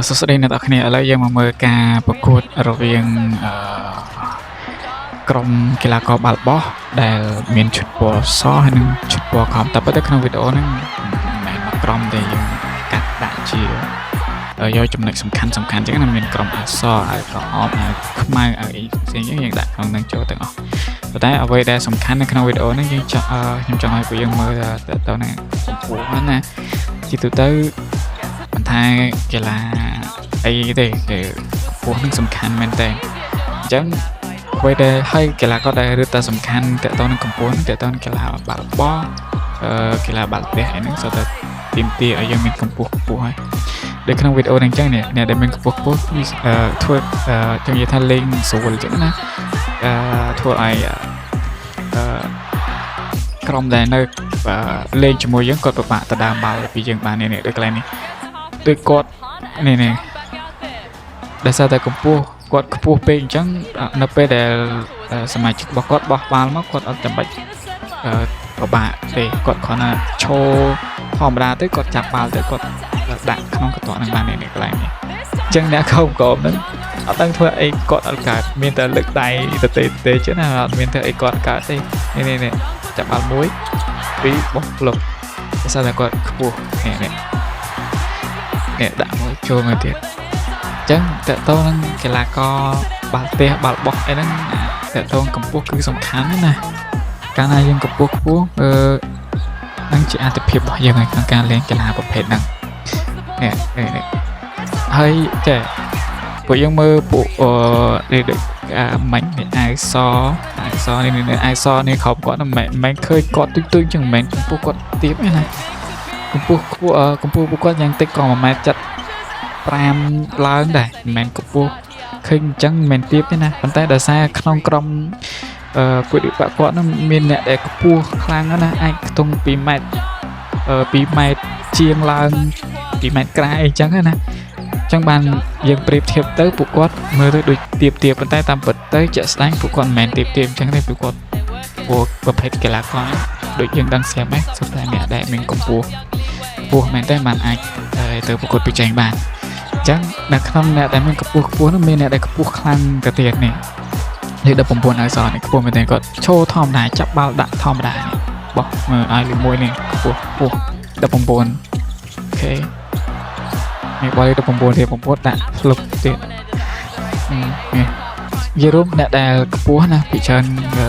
សួស្តីអ្នកទាំងអស់គ្នាឥឡូវយើងមកមើលការប្រកួតរវាងក្រុមកីឡាករបាល់បោះដែលមានឈុតពណ៌សហើយនិងឈុតពណ៌ខំតែប៉ុន្តែក្នុងវីដេអូហ្នឹងមិនមែនមកក្រុមទេយើងកាត់ដាក់ជាយកចំណុចសំខាន់ចឹងណាមានក្រុមអាសអាក្រហមអាខ្មៅអីផ្សេងយើងដាក់ក្នុងនឹងចូលទាំងអស់ប៉ុន្តែអ្វីដែលសំខាន់នៅក្នុងវីដេអូហ្នឹងយើងខ្ញុំចង់ឲ្យពួកយើងមើលទៅនឹងកម្ពស់ណាជាទូទៅមិនថាកីឡាអីទេគឺកម្ពស់នឹងសំខាន់មែនតើអញ្ចឹងអ្វីដែលហើយកីឡាករដែលរឹតតែសំខាន់តើតើនឹងកម្ពស់នឹងតើតើកីឡាបាល់បោះកីឡាបាល់ទះអីហ្នឹងសុទ្ធតែទីមទីឲ្យយើងមានកម្ពស់ហើយដូចក្នុងវីដេអូហ្នឹងអញ្ចឹងអ្នកដែលមានកម្ពស់ធ្វើចង់និយាយថាលេងស្រួលអញ្ចឹងណាធ្វើឲ្យក្រុមដែលនៅលេងជាមួយយើងគាត់ពិបាកទៅដើមបាល់ពីយើងបាននេះដូចកន្លែងនេះដូចគាត់នេះដោយសារតែកម្ពស់គាត់ខ្ពស់ពេកអញ្ចឹងនៅពេលដែលសមាជិករបស់គាត់បោះបាល់មកគាត់អត់ចាំបាច់ពិបាកទេគាត់គ្រាន់តែឈរធម្មតាទៅគាត់ចាប់បាល់ទៅគាត់ដាក់ក្នុងកន្ទក់នឹងបាននេះកន្លែងនេះអញ្ចឹងអ្នកកោមហ្នឹងអត់ដឹងធ្វើអីគាត់អត់កើតមានតែលើកដៃទេchứណាអត់មានធ្វើអីគាត់កើតទេនេះចាប់បាល់មួយពីរបោះផ្លុកដោយសារតែគាត់ខ្ពស់នេះដាក់មួយចូលមកទៀតអញ្ចឹងតើតើនឹងកីឡាករបាល់ទះបាល់បោះអីហ្នឹងតើតើកម្ពស់គឺសំខាន់ណាកាលណាយើងកម្ពស់ខ្ពស់នឹងជាអត្ថប្រយោជន៍របស់យើងក្នុងការលេងកីឡាប្រភេទហ្នឹងនេះហើយចេះពួកយើងមើលពួកនេះដូចមាញ់នេះអាវសនេះអាវសនេះខោគាត់មិនឃើញគាត់ទុយចឹងមិនកម្ពស់គាត់ទាបទេណាកម្ពស់ពួកគាត់យ៉ាងតិចក៏1.75 ម៉ែត្រឡើងដែរមិនមែនកម្ពស់ឃើញអញ្ចឹងមិនមែនទាបទេណាប៉ុន្តែដោយសារក្នុងក្រុមពួកវិបាកគាត់នឹងមានអ្នកដែលខ្ពស់ខ្លាំងណាស់អាចខ្ទង់2 ម៉ែត្រ2 ម៉ែត្រជាងឡើង2 ម៉ែត្រក្រៅអីចឹងណាចឹងបានយើងប្រៀបធៀបទៅពួកគាត់មើលទៅដូចទៀបប៉ុន្តែតាមពិតទៅជាក់ស្ដែងពួកគាត់មិនមែនទៀបអញ្ចឹងទេពួកគាត់ប្រភេទកីឡាករដូចយើងដឹងស្រាប់ហ្នឹងសុទ្ធតែអ្នកដែលមានកម្ពស់ខ្ពស់មែនតែបានអាចទៅប្រកួតប្រជែងបានអញ្ចឹងនៅក្នុងអ្នកដែលមានកម្ពស់ខ្ពស់នោះមានអ្នកដែលខ្ពស់ខ្លាំងទៅទៀតនេះលេខ19ហើយសនេះខ្ពស់មែនតែគាត់ឈរធម្មតាចាប់បាល់ដាក់ធម្មតានេះបោះមើលឲ្យលេខ1នេះខ្ពស់19អូខេនេះបាល់លេខ19ទៀត9ដាក់ផ្លុកទៀតនេះយេរ៉ូមអ្នកដែលខ្ពស់ណាពីច្រើន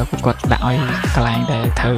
ពួកគាត់ដាក់ឲ្យកន្លែងដែលត្រូវ